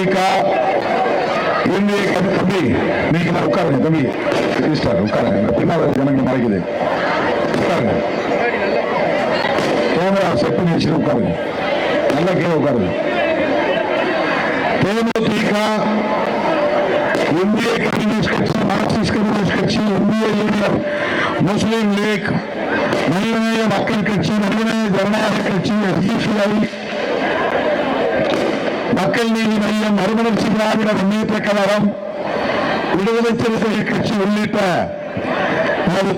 தேமுதிக இந்திய தம்பி நீங்க உட்காருங்க தம்பி உட்காருங்க பின்னால் ஜனங்கள் மறைக்குது உட்காருங்க கேமரா செட் பண்ணி வச்சு உட்காருங்க நல்லா கீழே உட்காருங்க தேமுதிக இந்திய கம்யூனிஸ்ட் கட்சி மார்க்சிஸ்ட் கம்யூனிஸ்ட் கட்சி இந்திய யூனியன் முஸ்லீம் லீக் மனிதநேய மக்கள் கட்சி மனிதநேய ஜனநாயக கட்சி எஸ்டிசிஐ மக்கள் நீதி மையம் மறுமலர்ச்சி திராவிட முன்னேற்ற கழகம் விடுதலை சிறுத்தைகள் கட்சி உள்ளிட்ட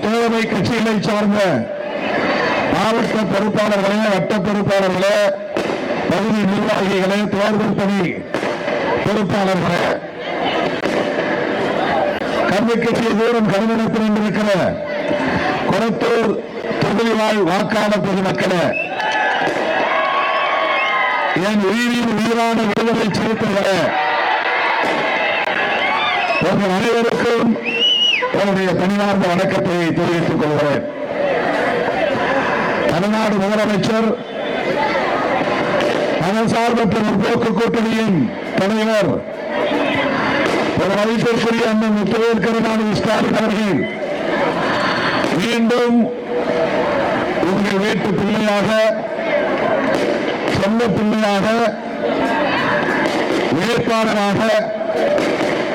தோழமை கட்சிகளை சார்ந்த மாவட்ட பொறுப்பாளர்களே வட்ட பொறுப்பாளர்களே பகுதி நிர்வாகிகளே தேர்தல் பணி பொறுப்பாளர்களே கண்ணுக்கெட்டிய தூரம் கருமணத்தில் கொண்டிருக்கிற கொளத்தூர் தொகுதி வாழ் வாக்காளர் பொதுமக்களே என் உயிரின் உயிரான விடுதலை சிறுத்தைகளே உங்கள் அனைவருக்கும் என்னுடைய பணிவார்ந்த வணக்கத்தை தெரிவித்துக் கொள்கிறேன். தமிழ்நாடு முதலமைச்சர் மதசார்பற்ற முற்போக்கு கூட்டணியின் தலைவர் ஒரு மதிப்பிற்குரிய அண்ணன் முத்துவேல் கருணாநிதி ஸ்டாலின் அவர்கள் மீண்டும் உங்கள் வீட்டு பிள்ளையாக சொந்த பிள்ளையாக வேட்பாளராக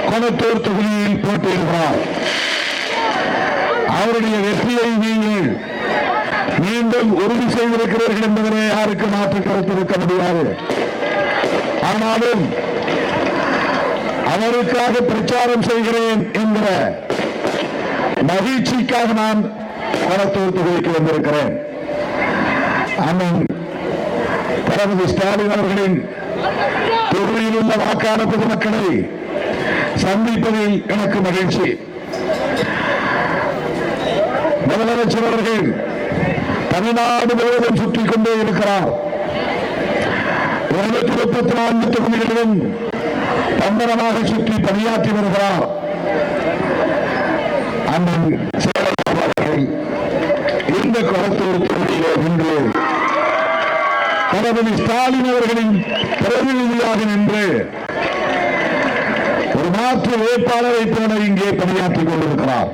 கொளத்தூர் தொகுதியில் போட்டியிடுகிறார். அவருடைய வெற்றியை நீங்கள் மீண்டும் உறுதி செய்திருக்கிறீர்கள் என்பதனை யாருக்கு மாற்று கருத்து இருக்க முடியாது. ஆனாலும் அவருக்காக பிரச்சாரம் செய்கிறேன் என்கிற மகிழ்ச்சிக்காக நான் கொளத்தூர் தொகுதிக்கு வந்திருக்கிறேன். அண்ணன் தளபதி ஸ்டாலின் அவர்களின் தொகுதியில் உள்ள வாக்காளர் பொதுமக்களை சந்திப்பதில் எனக்கு மகிழ்ச்சி. முதலமைச்சர் அவர்கள் தமிழ்நாடு முழுவதும் சுற்றிக் கொண்டே இருக்கிறார். 234 தொகுதிகளிலும் தந்திரமாக சுற்றி பணியாற்றி வருகிறார். அண்ணன் அவர்கள் இந்த கொளத்தூர் தொகுதியிலே நின்று தளபதி ஸ்டாலின் அவர்களின் பிரதிநிதியாக நின்று ஒரு மாற்று வேட்பாளரை போல இங்கே பணியாற்றிக் கொண்டிருக்கிறார்.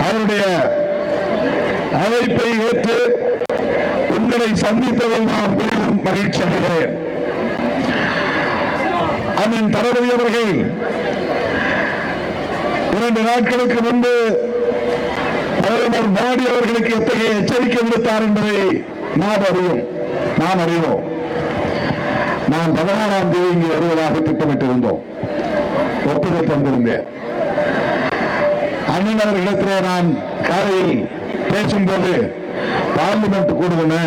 அவருடைய அழைப்பை ஏற்று உங்களை சந்தித்ததில் நான் பெரிதும் மகிழ்ச்சி அடைகிறேன். அண்ணன் தளபதி அவர்கள் 2 நாட்களுக்கு முன்பு பிரதமர் மோடி அவர்களுக்கு எத்தகைய எச்சரிக்கை விடுத்தார் என்பதை நாம் அறிவோம். நான் 16ஆம் தேதி இங்கே வருவதாக திட்டமிட்டிருந்தோம். ஒப்புதல் தந்திருந்தேன். அண்ணன் அவர்களிடத்திலே நான் காலையில் பேசும்போது பார்லிமெண்ட் கூடுதுன்னு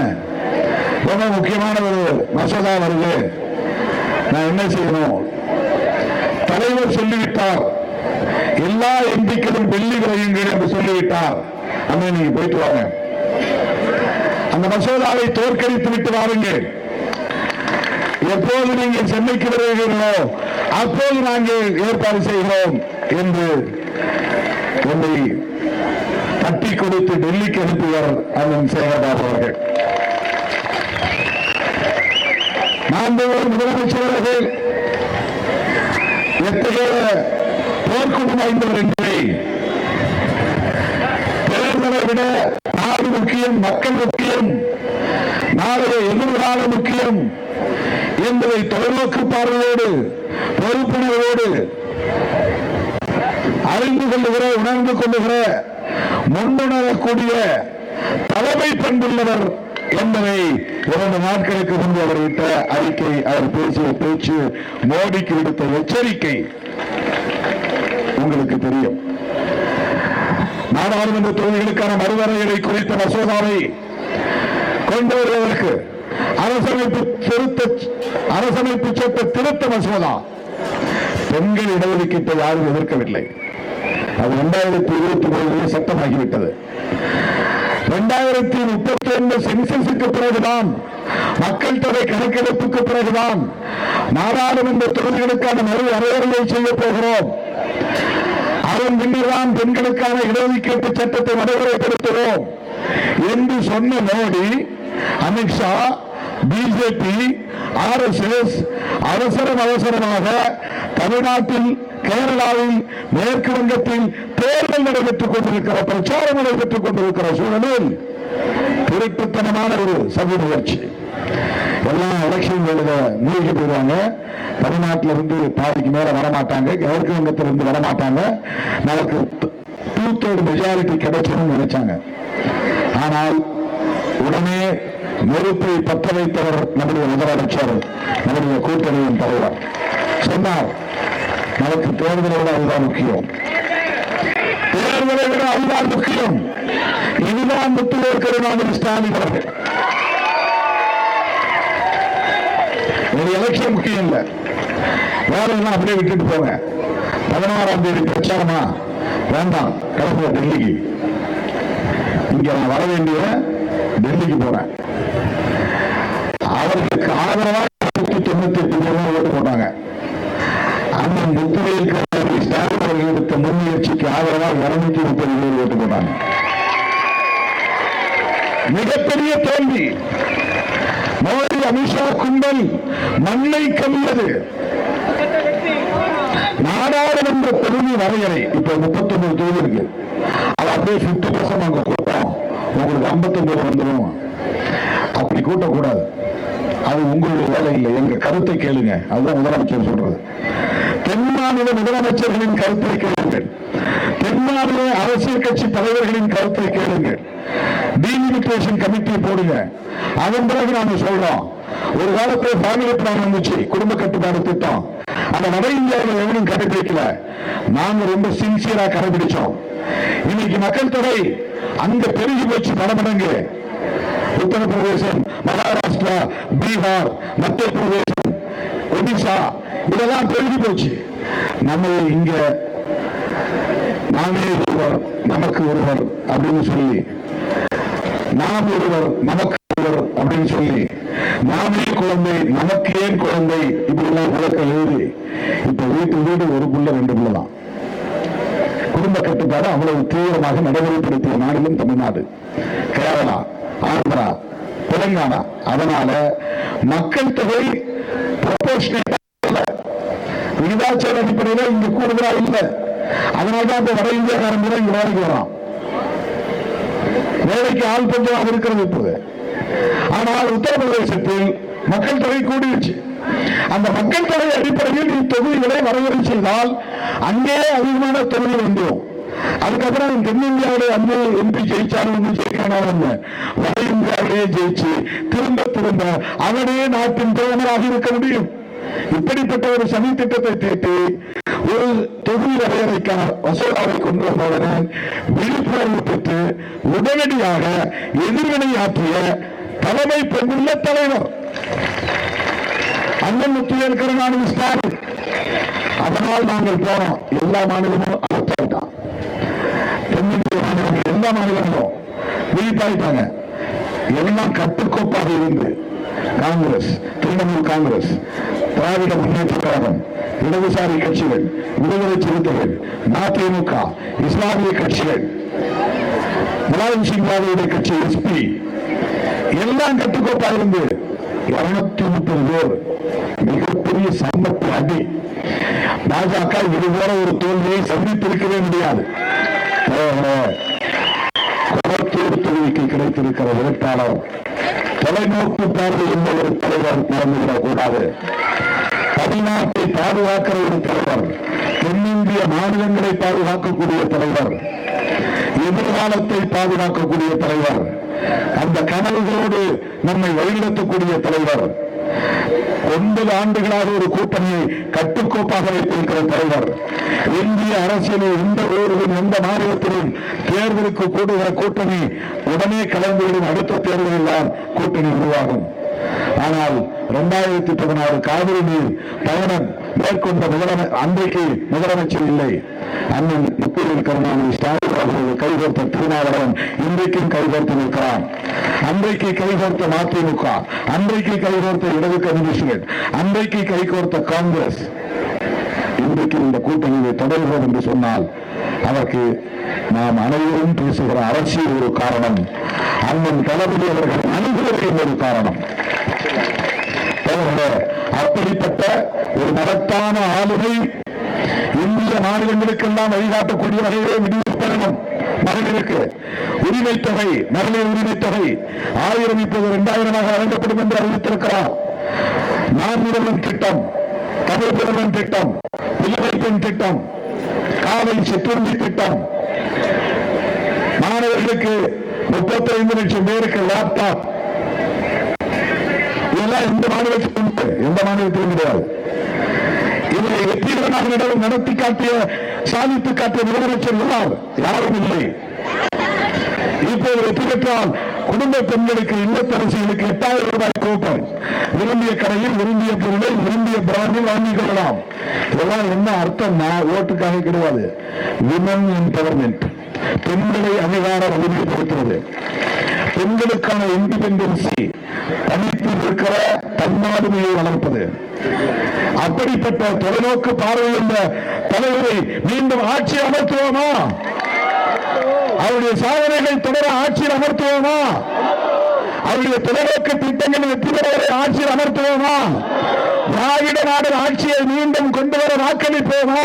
ரொம்ப முக்கியமான ஒரு மசோதா வருது, நான் என்ன செய்யணும்? தலைவர் சொல்லிவிட்டார், எல்லா எம்பிக்களும் டெல்லி விரையுங்கள் என்று சொல்லிவிட்டார். அண்ணன் நீங்க போயிட்டு வாங்க, அந்த மசோதாவை தோற்கடித்து விட்டு வாருங்கள். எப்போது நீங்கள் சென்னைக்கு வருகிறீர்களோ அப்போது நாங்கள் ஏற்பாடு செய்கிறோம் என்று என்னை தட்டி கொடுத்து டெல்லிக்கு அனுப்பியவர் அண்ணன் சேகர்பாபு அவர்கள். முதலமைச்சர் அவர்கள் எத்தகைய போர்க்குணம் வாய்ந்தவர் என்பதை தேர்தலை விட நாடு முக்கியம், மக்கள் முக்கியம், நாளைய எதிர்காலம் முக்கியம் என்பதை தொலைநோக்கு பார்வையோடு பொறுப்புணர்வோடு அறிந்து கொள்ளுகிற, உணர்ந்து கொள்ளுகிற, முன்னுணரக்கூடிய தலைமை பண்புள்ளவர் என்பதை 2 நாட்களுக்கு முன்பு அவர் விட்ட அறிக்கை, அவர் பேசிய பேச்சு, மோடிக்கு விடுத்த எச்சரிக்கை உங்களுக்கு தெரியும். நாடாளுமன்ற தொகுதிகளுக்கான மறுவரையறை குறித்த மசோதாவை கொண்டு வருவதற்கு அரசமைப்பு சட்ட திருத்த மசோதா பெண்கள் இடஒதுக்கீட்டை யாரும் எதிர்க்கவில்லை. அது 2023 சட்டமாகிவிட்டது. 2032 சென்சஸுக்கு பிறகுதான், மக்கள் தொகை கணக்கெடுப்புக்கு பிறகுதான் நாடாளுமன்ற தொகுதிகளுக்கான மறு வரையறையை செய்ய போகிறோம். அதன் பின்னர்தான் பெண்களுக்கான இடஒதுக்கீட்டு சட்டத்தை நடைமுறைப்படுத்துவோம் என்று சொன்ன மோடி, அமித்ஷா பிஜேபி, RSS அவசரமாக தமிழ்நாட்டில், கேரளாவில், மேற்கு வங்கத்தில் தேர்தல் நடைபெற்றுக் கொண்டிருக்கிற, பிரச்சாரம் நடைபெற்றுக் கொண்டிருக்கிற சூழலில் திருட்டுத்தனமான ஒரு சதி முயற்சி. எல்லாம் எலெக்ஷன் வேலையில மூழ்கி போயிடுவாங்க. தமிழ்நாட்டில இருந்து பாதிக்கு மேல வரமாட்டாங்க, மேற்கு வங்கத்திலிருந்து வரமாட்டாங்க, நமக்கு 2/3 மெஜாரிட்டி கிடைச்சதுன்னு நினைச்சாங்க. ஆனால் உடனே நெருப்பை பற்ற வைத்தவர் நம்முடைய முதலமைச்சர், நம்முடைய கூட்டணியின் தலைவர் சொன்னார், நமக்கு தேர்தலை விட அதுதான் முக்கியம், தேர்தலை விட அதுதான் முக்கியம். இதுதான் முத்துவேல் கருணாநிதி ஸ்டாலின் அவர்கள். ஒரு எலெக்ஷன் முக்கியம் இல்ல, வேற எல்லாம் அப்படியே விட்டுட்டு போங்க. 16ஆம் தேதி பிரச்சாரமா வேண்டாம், கிளம்புற டெல்லிக்கு. இங்க நான் வர வேண்டிய டெல்லிக்கு போறேன். அவர்களுக்கு ஆதரவாக 198 பேர் ஓட்டு போட்டாங்க. அந்த முத்துவேல் கருணாநிதி ஸ்டாலின் அவர்கள் எடுத்த முன்முயற்சிக்கு ஆதரவாக 230 பேர் ஓட்டு போட்டாங்க. மிகப்பெரிய தோல்வி. மோடி, அமித்ஷா கும்பல் மண்ணை கவியது. நாடாளுமன்ற தொகுதி வரையறை இப்ப 39 தொகுதி இருக்கு. அது அப்படியே 50% அங்க கூட்டம், உங்களுக்கு 59 வந்துடும். அப்படி கூட்டக்கூடாது, அது உங்களுடைய வேலை இல்லை. எங்க கருத்தை கேளுங்க, அதுதான் முதலமைச்சர் சொல்றது. தென் மாநில முதலமைச்சர்களின் கருத்தை கேளுங்கள், தென் மாநில அரசியல் கட்சி தலைவர்களின் கருத்தை கேளுங்கள், டீலிமிட்டேஷன் கமிட்டி போடுங்க. அதன் பிறகு நாம சொல்றோம், ஒரு காலத்தில் ஃபேமிலி பிளான் வந்துச்சு, குடும்ப கட்டுப்பாடு திட்டம். அந்த வட இந்தியாவில் எவனும் கடைபிடிக்கல, நாங்க ரொம்ப சின்சியரா கடைபிடிச்சோம். இன்னைக்கு மக்கள் தொகை அங்க பெருகி போச்சு, பல மடங்கு. உத்தரப்பிரதேசம், மகாராஷ்டிரா, பீகார், மத்திய பிரதேசம், ஒடிசா இதெல்லாம் பெருகி போச்சு. நம்ம இங்க நாமே ஒருவர் நமக்கு ஒருவர் அப்படின்னு சொல்லி, நாம் ஒருவர் நமக்கு ஒருவர் அப்படின்னு சொல்லி, நாமே குழந்தை நமக்கு ஏன் குழந்தை இப்படி எல்லாம் விளக்கம் எழுதி, இப்ப வீடு ஒரு புள்ள 2 புள்ள தான். குடும்ப கட்டுப்பாடு அவ்வளவு தீவிரமாக நடைமுறைப்படுத்திய மாநிலம் தமிழ்நாடு, கேரளா, ஆந்திரா, தெலுங்கானா. அதனால மக்கள் தொகை விகிதாச்சார அடிப்படையில் இங்க கூடுதலா இல்லை. அதனால்தான் இந்த வட இந்தியாக்காரன் கூட இங்க வேலைக்கு வரான். வேலைக்கு ஆள் பஞ்சமாக இருக்கிறது இப்போது. ஆனால் உத்தரப்பிரதேசத்தில் மக்கள் தொகை கூடிடுச்சு. அந்த மக்கள் தொகை அடிப்படையில் தொகுதிகளை வரையறை செய்தால் அங்கே அதிகமான தொகுதி வந்துடும். அதுக்கப்புறம் தென்னிந்தியாவிலே அந்த MP ஜெயிச்சாலும் ஜெயிக்கானாலும் வட இந்தியாவிலே ஜெயிச்சு திரும்ப அவனே நாட்டின் பிரதமராக இருக்க முடியும். இப்படிப்பட்ட ஒரு சதி திட்டத்தை தீட்டி ஒரு தொகுதி வரையறைக்கான மசோதாவை கொண்டு வந்தவுடன் விழிப்புணர்வு பெற்று உடனடியாக எதிர்வினையாற்றிய தலைமை பெண்ணுள்ள தலைவர் அண்ணன் முத்துவேல் கருணாநிதி ஸ்டாலின். அதனால் நாங்கள் போனோம். எல்லா மாநிலமும் அவுட்டாயிட்டான். தென்னிந்திய மாநிலங்கள் எல்லா மாநிலங்களும் விழிப்பாயிட்டாங்க. எல்லாம் கட்டுக்கோப்பாக இருந்து காங்கிரஸ், திரிணாமுல் காங்கிரஸ், திராவிட முன்னேற்ற கழகம், இடதுசாரி கட்சிகள், விடுதலை சிறுத்தைகள், மதிமுக, இஸ்லாமிய கட்சிகள், முலாயம் சிங் யாதவுடைய கட்சி SP எல்லாம் கட்டுக்கோப்பாக இருந்து 230 பேர் மிகப்பெரிய சம்பத்து அடி. பாஜக இதுபோல ஒரு தோல்வியை சந்தித்திருக்கவே முடியாது. குளத்தூர் தொகுதிக்கு கிடைத்திருக்கிற வேட்பாளர் தொலைநோக்கு பார்வை உள்ள ஒரு தலைவர் நடந்துவிடக் கூடாது. தமிழ்நாட்டை பாதுகாக்கிற ஒரு தலைவர், தென்னிந்திய மாநிலங்களை பாதுகாக்கக்கூடிய தலைவர், எதிர்காலத்தை பாதுகாக்கக்கூடிய தலைவர், அந்த கனவுகளோடு நம்மை வழிநடத்தக்கூடிய தலைவர், 9 ஆண்டுகளாக ஒரு கூட்டணியை கட்டுக்கோப்பாக வைத்திருக்கிற தலைவர், இந்திய அரசியலில் எந்த ஊரிலும் எந்த மாநிலத்திலும் தேர்தலுக்கு கூடுகிற கூட்டணி உடனே கலந்துவிடும். அடுத்த தேர்தலில் தான் கூட்டணி உருவாகும். ஆனால் 2016 காவிரி நீர் பயணம் மேற்கொண்ட அன்றைக்கு முதலமைச்சர் இல்லை, அண்ணன் முத்துவேல் கருணாநிதி ஸ்டாலின் அவர்கள் கைகோர்த்த திருமாவளவன் இன்றைக்கும் கைகோர்த்து நிற்கிறான். அன்றைக்கு கைகோர்த்த மதிமுக, அன்றைக்கு கைகோர்த்த இடது கம்யூனிஸ்டுகள், அன்றைக்கு கைகோர்த்த காங்கிரஸ் இன்றைக்கு இந்த கூட்டணியை தொடர்கிறோம் என்று சொன்னால் அதற்கு நாம் அனைவரும் பேசுகிற அரசியல் ஒரு காரணம், அண்ணன் தளபதி அவர்கள் அனுபவத்தின் ஒரு காரணம். அப்படிப்பட்ட ஒரு மகத்தான ஆளுமை இந்திய மாநிலங்களுக்கெல்லாம் வழிகாட்டக்கூடிய வகையிலே விடுவிப்பதனும் மகளிருக்கு உரிமை தொகை, மகளிர் உரிமை தொகை 1000 இப்போது 2000 வழங்கப்படும் என்று அறிவித்திருக்கிறார். நான் முதல்வன் திட்டம், தமிழ் முதல்வன் திட்டம், பிள்ளை பெண் திட்டம், காலை சிற்றுண்டி திட்டம், மாணவர்களுக்கு 35 லட்சம் பேருக்கு லேப்டாப், இதெல்லாம் எந்த மாநிலத்திலும் எந்த மாநிலத்திலும் கிடையாது. இதை வெற்றிகரமாக நடத்தி காட்டிய, சாதித்து காட்டிய முதலமைச்சர் யாரும் இல்லை. இப்போது வெற்றி பெற்றால் குடும்ப பெண்களுக்கு, இல்லத்தரசிகளுக்கு 8000 ரூபாய் கூப்பன், விரும்பிய கடையில் விரும்பிய பொருளை விரும்பிய பிராண்டில் வாங்கிக் கொள்ளலாம். இதெல்லாம் என்ன அர்த்தம்னா ஓட்டுக்காக கிடையாது. விமன் எம்பவர்மெண்ட், பெண்களை அதிகார வலிமைப்படுத்துவது, பெண்களுக்கான இண்டிபெண்டன்சி, தனித்து இருக்கிற தன்மாடுமையை வளர்ப்பது. அப்படிப்பட்ட தொலைநோக்கு பார்வையுள்ள தலைவரை மீண்டும் ஆட்சி அமர்த்துவோமா? அவருடைய சாதனைகள் தொடர ஆட்சியில் அமர்த்துவோமா? அவருடைய தொலைநோக்கு திட்டங்கள் வெற்றி பெறுவதை ஆட்சியில் அமர்த்துவோமா? திராவிட நாடு ஆட்சியை மீண்டும் கொண்டு வர வாக்களிப்போமா?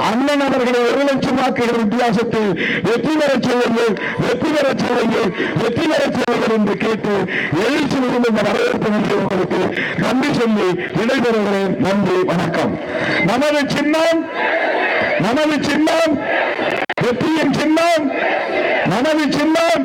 அண்ணன் அவர்களை 1 லட்சம் வாக்குகள் வித்தியாசத்தில் வெற்றி பெறச் செய்யுங்கள், வெற்றி பெறச் செய்யுங்கள், வெற்றி பெறச் செய்யுங்கள் என்று கேட்டு எழுச்சி மிகுந்த இந்த வரவேற்பு உங்களுக்கு நன்றி சொல்லி விடைபெறுகிறேன். நன்றி, வணக்கம். நமது சின்னம், நமது சின்னம், வெற்றியின் சின்னம், நமது சின்னம்.